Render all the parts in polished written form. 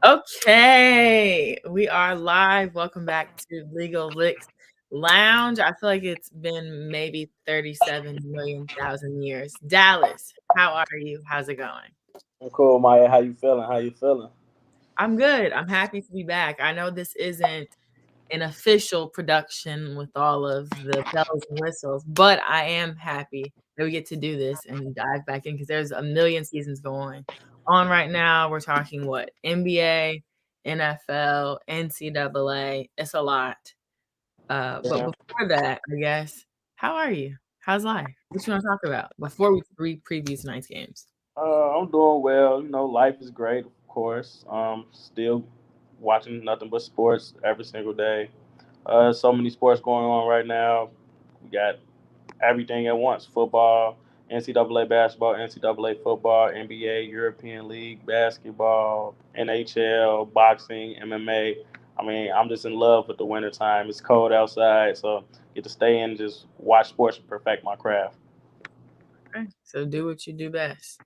Okay, we are live. Welcome back to Legal Licks Lounge. I feel like it's been maybe 37 million thousand years. Dallas, how are you? How's it going? I'm cool, Maya. How you feeling? How you feeling? I'm good. I'm happy to be back. I know this isn't an official production with all of the bells and whistles, but I am happy that we get to do this and dive back in because there's a million seasons going on right now. We're talking what? NBA, NFL, NCAA. It's a lot. But Yeah. before that, I guess, how are you? How's life? What you want to talk about before we preview tonight's games? I'm doing well. Life is great, of course. Still watching nothing but sports every single day. So many sports going on right now. We got everything at once: football, NCAA basketball, NCAA football, NBA, European League basketball, NHL, boxing, MMA. I mean, I'm just in love with the wintertime. It's cold outside, so get to stay in and just watch sports and perfect my craft. Okay, so do what you do best.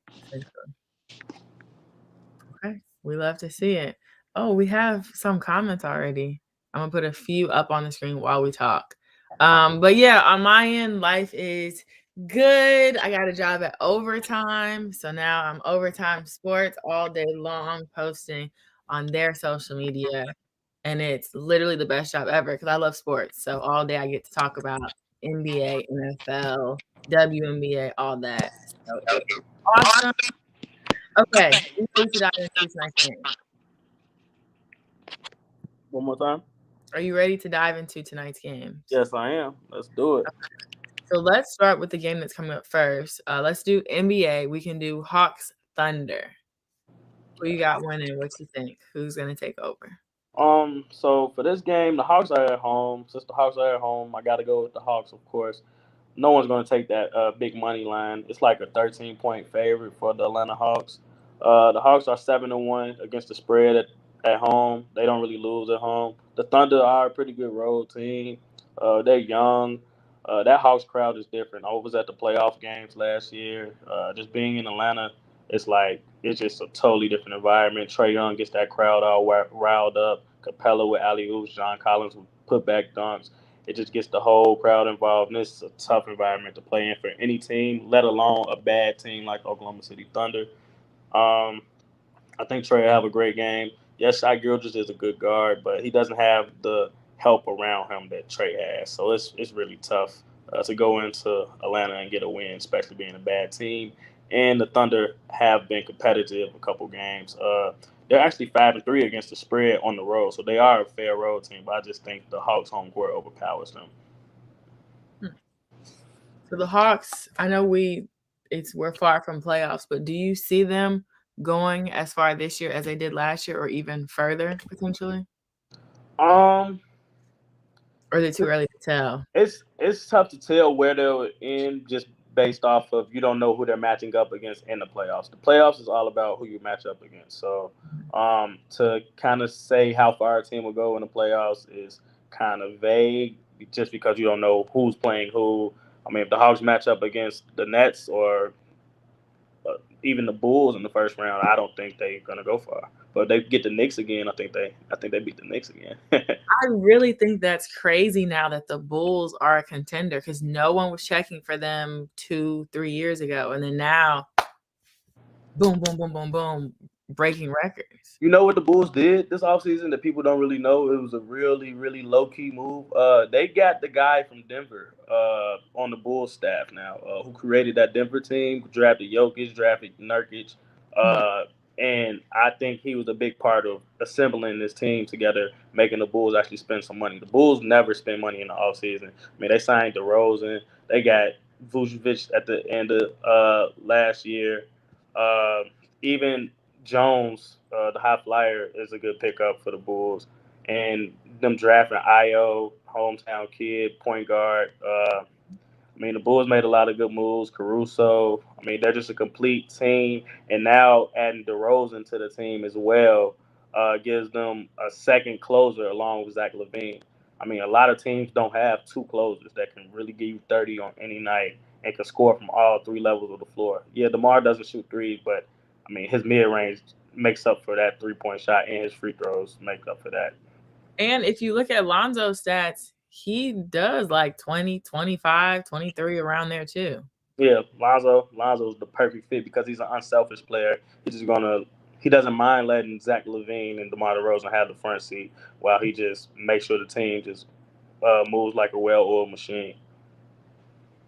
Okay, we love to see it. Oh, we have some comments already. I'm gonna put a few up on the screen while we talk. But yeah, on my end, life is good. I got a job at Overtime, so now I'm Overtime Sports all day long, posting on their social media, and it's literally the best job ever because I love sports. So all day I get to talk about NBA, NFL, WNBA, all that. So it's awesome. Okay, we ready to dive into tonight's game. One more time. Are you ready to dive into tonight's games? Yes, I am. Let's do it. So let's start with the game that's coming up first. Let's do NBA. We can do Hawks Thunder. Who you got winning? What you think? Who's gonna take over? So for this game, the Hawks are at home. Since the Hawks are at home, I got to go with the Hawks, of course. No one's going to take that big money line. It's like a 13-point favorite for the Atlanta Hawks. The Hawks are 7-1 against the spread at home. They don't really lose at home. The Thunder are a pretty good road team. They're young. That Hawks crowd is different. I was at the playoff games last year. Just being in Atlanta, it's just a totally different environment. Trey Young gets that crowd all riled up. Capela with alley oops. John Collins with putback dunks. It just gets the whole crowd involved, and this is a tough environment to play in for any team, let alone a bad team like Oklahoma City Thunder. Um, I think Trey will have a great game. Yes, Shai Gilgeous is a good guard, but he doesn't have the help around him that Trey has. So it's really tough to go into Atlanta and get a win, especially being a bad team. And the Thunder have been competitive a couple games. They're actually 5-3 against the spread on the road, so they are a fair road team. But I just think the Hawks' home court overpowers them. Hmm. So the Hawks, I know we're far from playoffs, but do you see them going as far this year as they did last year, or even further potentially? Um, Or is it too early to tell? it's tough to tell where they'll end just based off of you don't know who they're matching up against in the playoffs. The playoffs is all about who you match up against. So to kind of say how far a team will go in the playoffs is kind of vague just because you don't know who's playing who. I mean, if the Hawks match up against the Nets or even the Bulls in the first round, I don't think they're gonna go far. But if they get the Knicks again, I think they beat the Knicks again. I really think that's crazy now that the Bulls are a contender because no one was checking for them 2, 3 years ago. And then now, boom, boom, boom, boom, boom, breaking records. You know what the Bulls did this offseason that people don't really know? It was a really, really low key move. They got the guy from Denver on the Bulls staff now, who created that Denver team, drafted Jokic, drafted Nurkic, Mhm. uh, and I think he was a big part of assembling this team together, making the Bulls actually spend some money. The Bulls never spend money in the offseason. I mean, they signed DeRozan, they got Vucevic at the end of last year. Uh, Even Jones, the high flyer, is a good pickup for the Bulls. And them drafting Io, hometown kid, point guard. I mean, the Bulls made a lot of good moves. Caruso. I mean, they're just a complete team. And now adding DeRozan to the team as well gives them a second closer along with Zach LaVine. I mean, a lot of teams don't have two closers that can really give you 30 on any night and can score from all three levels of the floor. Yeah, DeMar doesn't shoot threes, but I mean, his mid range makes up for that 3-point shot, and his free throws make up for that. And if you look at Lonzo's stats, he does like 20, 25, 23 around there too. Yeah, Lonzo's the perfect fit because he's an unselfish player. He doesn't mind letting Zach LaVine and DeMar DeRozan have the front seat while he just makes sure the team just moves like a well-oiled machine.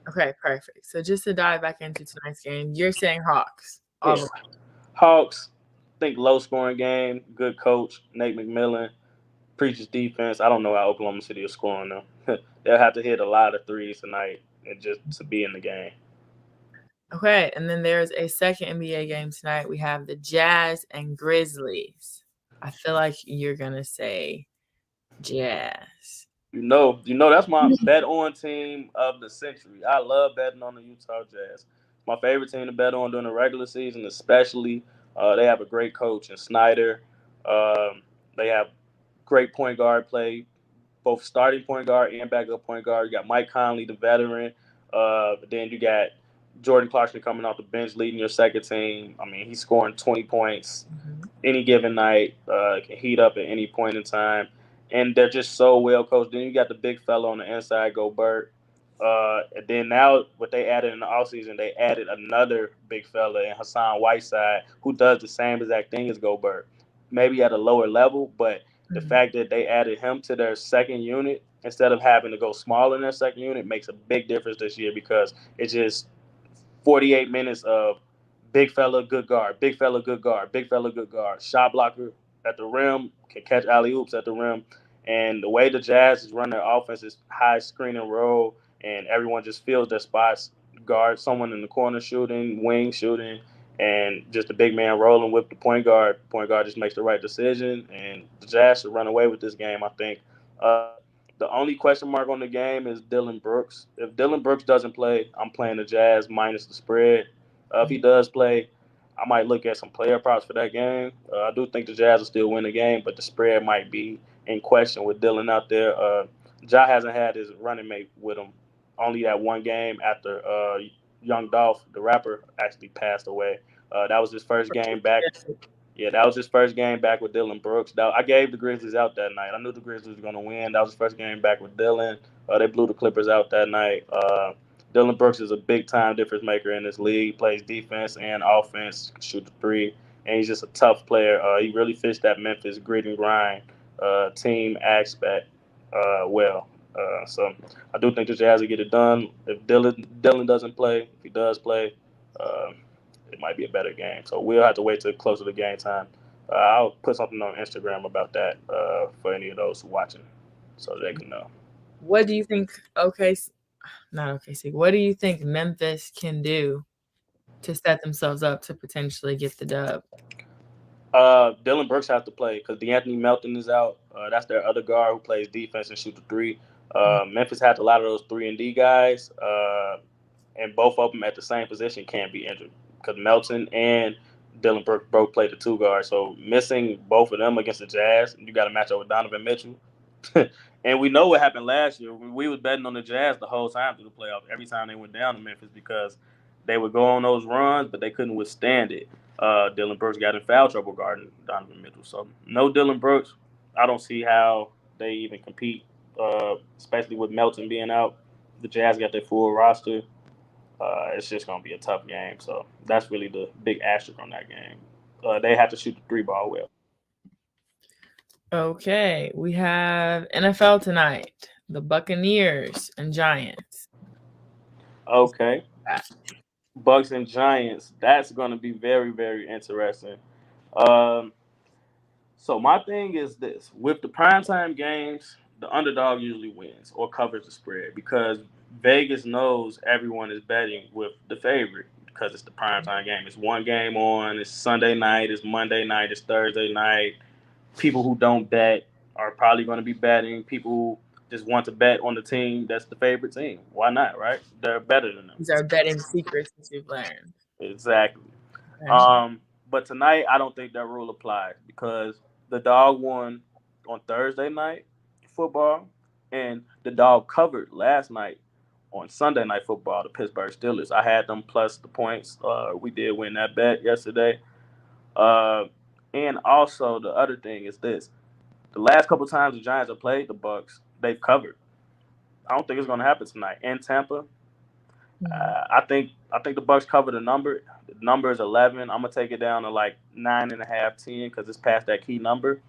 Okay, perfect. So just to dive back into tonight's game, you're saying Hawks all Yeah, the way. Hawks. Think low scoring game. Good coach Nate McMillan preaches defense. I don't know how Oklahoma City is scoring them. They'll have to hit a lot of threes tonight and just to be in the game. Okay, and then there's a second NBA game tonight. We have the Jazz and Grizzlies. I feel like you're gonna say Jazz. That's my bet on team of the century. I love betting on the Utah Jazz. My favorite team to bet on during the regular season, especially. They have a great coach in Snyder. They have great point guard play, both starting point guard and backup point guard. You got Mike Conley, the veteran. But then you got Jordan Clarkson coming off the bench, leading your second team. I mean, he's scoring 20 points any given night. Can heat up at any point in time, and they're just so well coached. Then you got the big fella on the inside, Gobert. And then now, what they added in the offseason, they added another big fella in Hassan Whiteside, who does the same exact thing as Gobert, maybe at a lower level. But the fact that they added him to their second unit instead of having to go smaller in their second unit makes a big difference this year because it's just 48 minutes of big fella, good guard, big fella, good guard, big fella, good guard, shot blocker at the rim, can catch alley oops at the rim. And the way the Jazz is running their offense is high screen and roll, and everyone just feels their spots. Guard, someone in the corner shooting, wing shooting, and just the big man rolling with the point guard. Point guard just makes the right decision, and the Jazz should run away with this game, I think. The only question mark on the game is Dylan Brooks. If Dylan Brooks doesn't play, I'm playing the Jazz minus the spread. If he does play, I might look at some player props for that game. I do think the Jazz will still win the game, but the spread might be in question with Dylan out there. Ja hasn't had his running mate with him only that one game after Young Dolph, the rapper, actually passed away. That was his first game back. Yeah, that was his first game back with Dylan Brooks. I gave the Grizzlies out that night. I knew the Grizzlies were going to win. That was his first game back with Dylan. They blew the Clippers out that night. Dylan Brooks is a big time difference maker in this league. He plays defense and offense, can shoot the three, and he's just a tough player. He really fits that Memphis grit and grind team aspect well. So I do think the Jazz will get it done. If Dylan doesn't play, if he does play, uh, it might be a better game. So we'll have to wait till closer to game time. I'll put something on Instagram about that for any of those watching, so they can know. What do you think? Not OKC. What do you think Memphis can do to set themselves up to potentially get the dub? Dylan Brooks has to play because DeAnthony Melton is out. That's their other guard who plays defense and shoot the three. Memphis had a lot of those 3-and-D guys, and both of them at the same position can't be injured because Melton and Dylan Brooks both play the two guards. So missing both of them against the Jazz, you got to match up with Donovan Mitchell. And we know what happened last year. We was betting on the Jazz the whole time through the playoffs. Every time they went down to Memphis because they would go on those runs, but they couldn't withstand it. Dylan Brooks got in foul trouble guarding Donovan Mitchell. So no Dylan Brooks. I don't see how they even compete, especially with Melton being out. The Jazz got their full roster. It's just going to be a tough game. So that's really the big asterisk on that game. They have to shoot the three ball well. Okay, we have NFL tonight. The Buccaneers and Giants. Okay. Bucs and Giants. That's going to be very, very interesting. Um, so my thing is this: with the primetime games, the underdog usually wins or covers the spread because Vegas knows everyone is betting with the favorite because it's the primetime game. It's one game on. It's Sunday night. It's Monday night. It's Thursday night. People who don't bet are probably going to be betting. People who just want to bet on the team that's the favorite team. Why not, right? They're better than them. These are betting secrets that you've learned. Exactly. Okay. But tonight, I don't think that rule applies because the dog won on Thursday night football, and the dog covered last night on Sunday night football. The Pittsburgh Steelers. I had them plus the points. We did win that bet yesterday. Uh, And also the other thing is this: the last couple times the Giants have played the Bucs, they've covered. I don't think it's going to happen tonight in Tampa. Mhm. I think the Bucs cover the number. The number is 11. I'm gonna take it down to like 9.5, 10 because it's past that key number.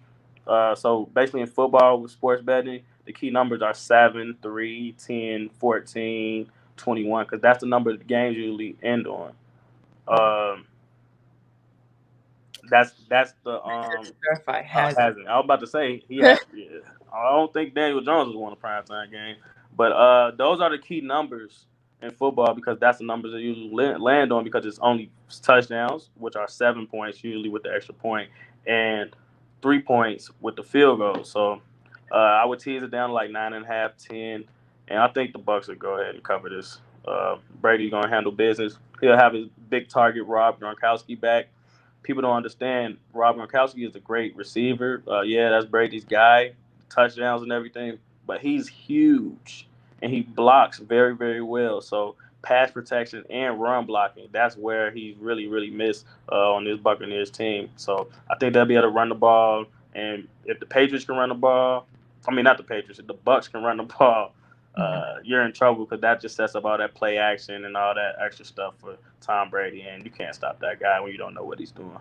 So basically in football with sports betting, the key numbers are 7, 3, 10, 14, 21 because that's the number the games usually end on. Um, that's the Verify has it. hasn't. I was about to say he had. Yeah, I don't think Daniel Jones has won a primetime game, but those are the key numbers in football because that's the numbers they usually land on because it's only touchdowns, which are 7 points usually with the extra point, and 3 points with the field goal. So I would tease it down to like 9.5, 10, and I think the Bucs will go ahead and cover this. Brady's gonna handle business. He'll have his big target Rob Gronkowski back. People don't understand Rob Gronkowski is a great receiver. Yeah, that's Brady's guy, touchdowns and everything, but he's huge and he blocks very, very well. So pass protection and run blocking, that's where he really, really missed on this Buccaneers team. So I think they'll be able to run the ball. And if the Patriots can run the ball, I mean not the Patriots, if the Bucs can run the ball, Mhm. you're in trouble because that just sets up all that play action and all that extra stuff for Tom Brady, and you can't stop that guy when you don't know what he's doing.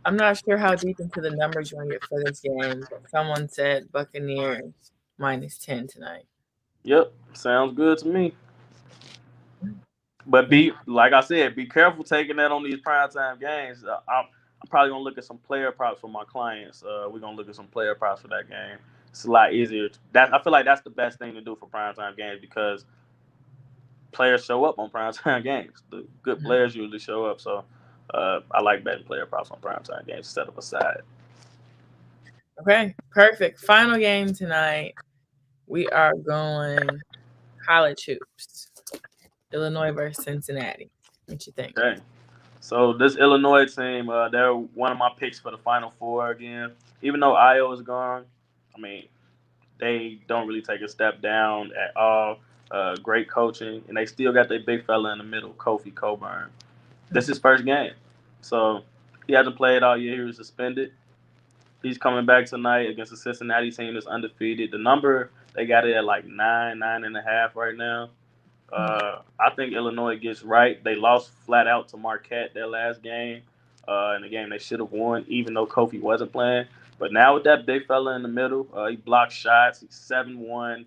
I'm not sure how deep into the numbers you want to get for this game, but someone said Buccaneers -10 tonight. Yep, sounds good to me. But be like I said, be careful taking that on these primetime games. I'm probably gonna look at some player props for my clients. We're gonna look at some player props for that game. It's a lot easier. That I feel like that's the best thing to do for primetime games because players show up on primetime games. The good Mhm. players usually show up. So I like betting player props on primetime games instead of a side. Okay, perfect. Final game tonight. We are going college hoops. Illinois versus Cincinnati. What you think? Okay. So this Illinois team, they're one of my picks for the Final Four again. Even though Io is gone, I mean they don't really take a step down at all. Great coaching, and they still got their big fella in the middle, Kofi Coburn. This is his first game, so he hasn't played all year. He was suspended. He's coming back tonight against the Cincinnati team that's undefeated. The number they got it at like 9.5 right now. I think Illinois gets right. They lost flat out to Marquette their last game, in the game they should have won, even though Kofi wasn't playing. But now with that big fella in the middle, he blocks shots. He's 7'1", Man.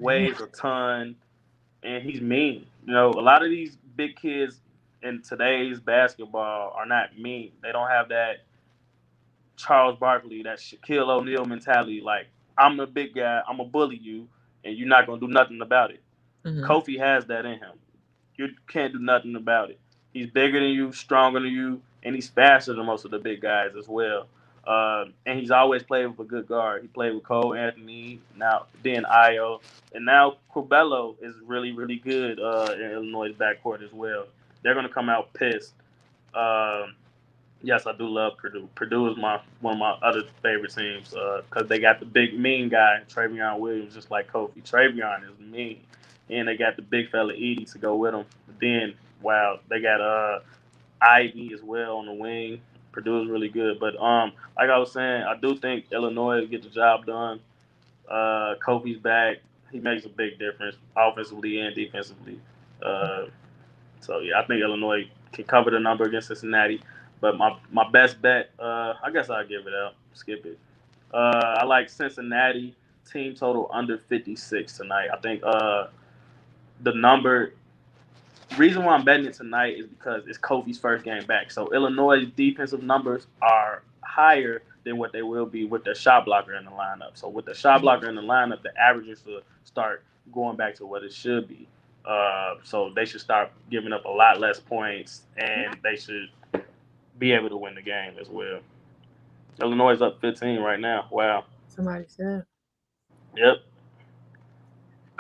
weighs a ton, and he's mean. You know, a lot of these big kids in today's basketball are not mean. They don't have that Charles Barkley, that Shaquille O'Neal mentality. Like, I'm the big guy, I'm gonna bully you, and you're not gonna do nothing about it. Mm-hmm. Kofi has that in him. You can't do nothing about it. He's bigger than you, stronger than you, and he's faster than most of the big guys as well. And he's always played with a good guard. He played with Cole Anthony, now then Io, and now Capela is really, really good in Illinois' backcourt as well. They're gonna come out pissed. Um, yes, I do love Purdue. Purdue is my one of my other favorite teams because they got the big mean guy Travion Williams, just like Kofi. Travion is mean, and they got the big fella Edie to go with him. Then wow, they got Ivy as well on the wing. Purdue is really good, but like I was saying, I do think Illinois will get the job done. Kofi's back. He makes a big difference offensively and defensively. Uh, so yeah, I think Illinois can cover the number against Cincinnati. But my best bet, I guess I'll give it out. Skip it. I like Cincinnati team total under 56 tonight. I think the number reason why I'm betting it tonight is because it's Kofi's first game back. So Illinois' defensive numbers are higher than what they will be with their shot blocker in the lineup. So with the shot blocker in the lineup, the averages will start going back to what it should be. So they should start giving up a lot less points, and they should be able to win the game as well. Illinois is up 15 right now. Wow. Somebody said. Yep.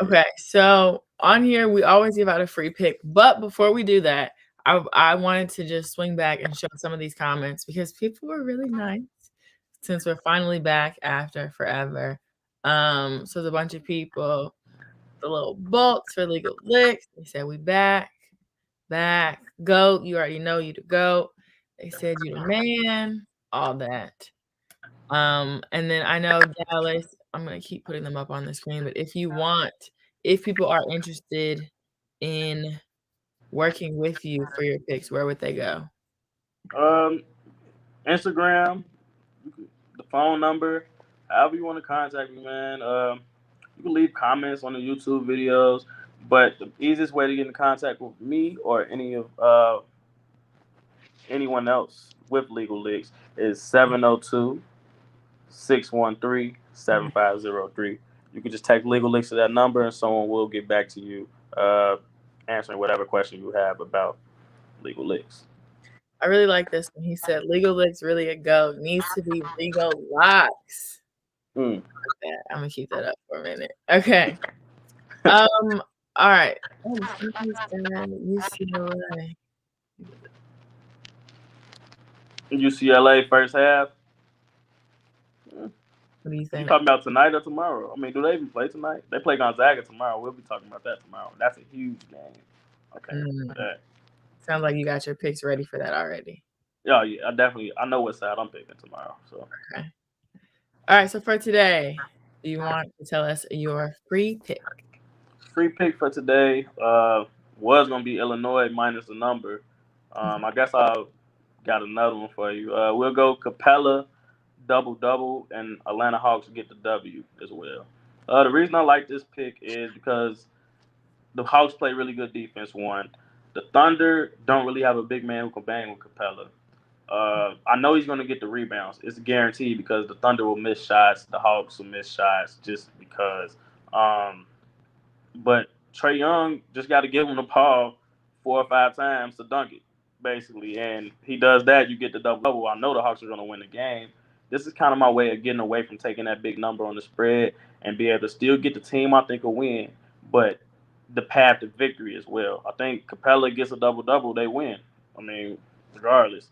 Okay, so on here we always give out a free pick, but before we do that, I wanted to just swing back and show some of these comments because people were really nice since we're finally back after forever. So there's a bunch of people, the little bolts for legal licks. They said we back, goat. You already know you the goat. They said you the man, all that. And then I know Dallas, I'm gonna keep putting them up on the screen, but if people are interested in working with you for your picks, where would they go? Instagram, the phone number, however you want to contact me, man. You can leave comments on the YouTube videos, but the easiest way to get in contact with me or anyone else with Legal Leaks is 702-613-7503. You can just text Legal Leaks to that number, and someone will get back to you, answering whatever question you have about Legal Leaks. I really like this one. He said, "Legal Licks really a go. Needs to be legal locks." Mm. I'm gonna keep that up for a minute. Okay. All right. Oh, somebody said UCLA. UCLA first half. What do you You think? talking about tonight or tomorrow? I mean, do they even play tonight? They play Gonzaga tomorrow. We'll be talking about that tomorrow. That's a huge game. Okay. Sounds like you got your picks ready for that already. Yeah, I know what side I'm picking tomorrow. So. Okay. All right. So for today, do you want to tell us your free pick? Free pick for today was gonna be Illinois minus the number. I guess I'll got another one for you. We'll go Capela double, and Atlanta Hawks get the W as well. The reason I like this pick is because the Hawks play really good defense. One, the Thunder don't really have a big man who can bang with Capela. I know he's going to get the rebounds. It's guaranteed because the Thunder will miss shots, the Hawks will miss shots just because. But Trae Young just got to give him the ball 4 or 5 times to dunk it, basically. And he does that, you get the double. I know the Hawks are going to win the game. This is kind of my way of getting away from taking that big number on the spread and be able to still get the team I think will win, but the path to victory as well. I think Capela gets a double, they win. I mean, regardless.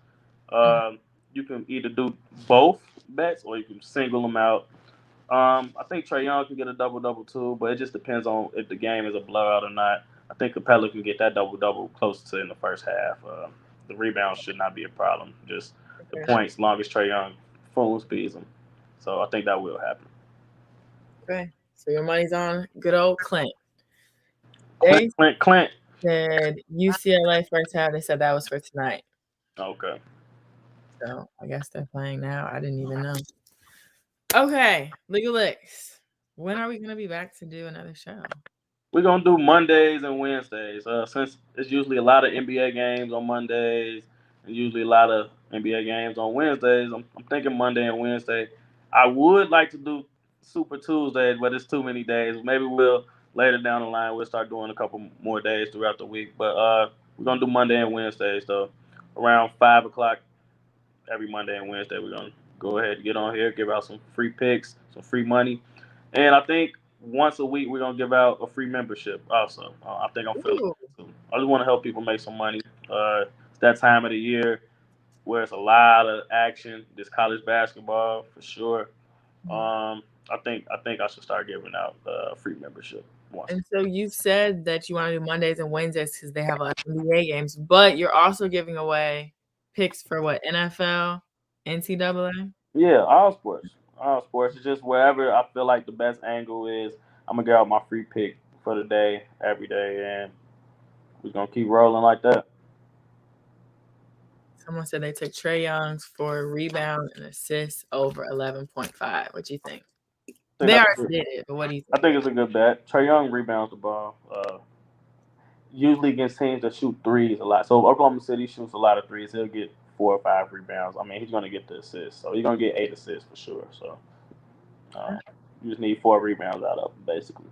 You can either do both bets or you can single them out. I think Trae Young can get a double too, but it just depends on if the game is a blowout or not. I think Capela can get that double close to in the first half. The rebounds should not be a problem. Just the points, as long as Trae Young full speeds them. So I think that will happen. Okay. So your money's on good old Clint. Clint. Said UCLA first half. They said that was for tonight. Okay. So I guess they're playing now. I didn't even know. Okay, Legal Licks. When are we gonna be back to do another show? We're gonna do Mondays and Wednesdays. Since it's usually a lot of NBA games on Mondays and usually a lot of NBA games on Wednesdays, I'm thinking Monday and Wednesday. I would like to do Super Tuesdays, but it's too many days. Maybe we'll later down the line we'll start doing a couple more days throughout the week. But we're gonna do Monday and Wednesdays though. Around 5 o'clock every Monday and Wednesday, we're gonna go ahead and get on here, give out some free picks, some free money, and I think once a week we're gonna give out a free membership. Also, I think I'm feeling it too. I just want to help people make some money. It's that time of the year where it's a lot of action. This college basketball for sure. I think I should start giving out a free membership. And so you said that you want to do Mondays and Wednesdays because they have NBA games, but you're also giving away picks for what, NFL, NCAA? Yeah, all sports. All sports. It's just wherever I feel like the best angle is, I'm gonna get out my free pick for the day, every day, and we're gonna keep rolling like that. Someone said they took Trae Young's for rebound and assists over 11.5. What do you think? They already did it, but what do you think? I think it's a good bet. Trae Young rebounds the ball. Usually against teams that shoot threes a lot. So if Oklahoma City shoots a lot of threes, he'll get 4 or 5 rebounds. I mean, he's gonna get the assists, so he's gonna get 8 assists for sure. So you just need 4 rebounds out of him, basically.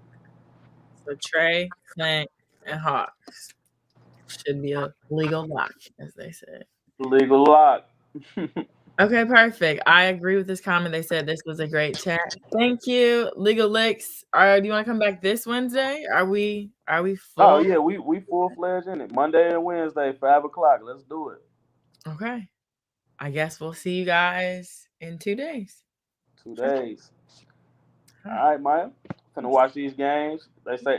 So Trae, Clint, and Hawks should be a legal lock, as they said. Legal lock. Okay, perfect. I agree with this comment. They said this was a great chat. Thank you, Legal Licks. Do you want to come back this Wednesday? Are we full? Oh yeah, we full-fledged in it. Monday and Wednesday, 5 o'clock. Let's do it. Okay. I guess we'll see you guys in 2 days. 2 days. All right, Maya. Gonna watch these games. They say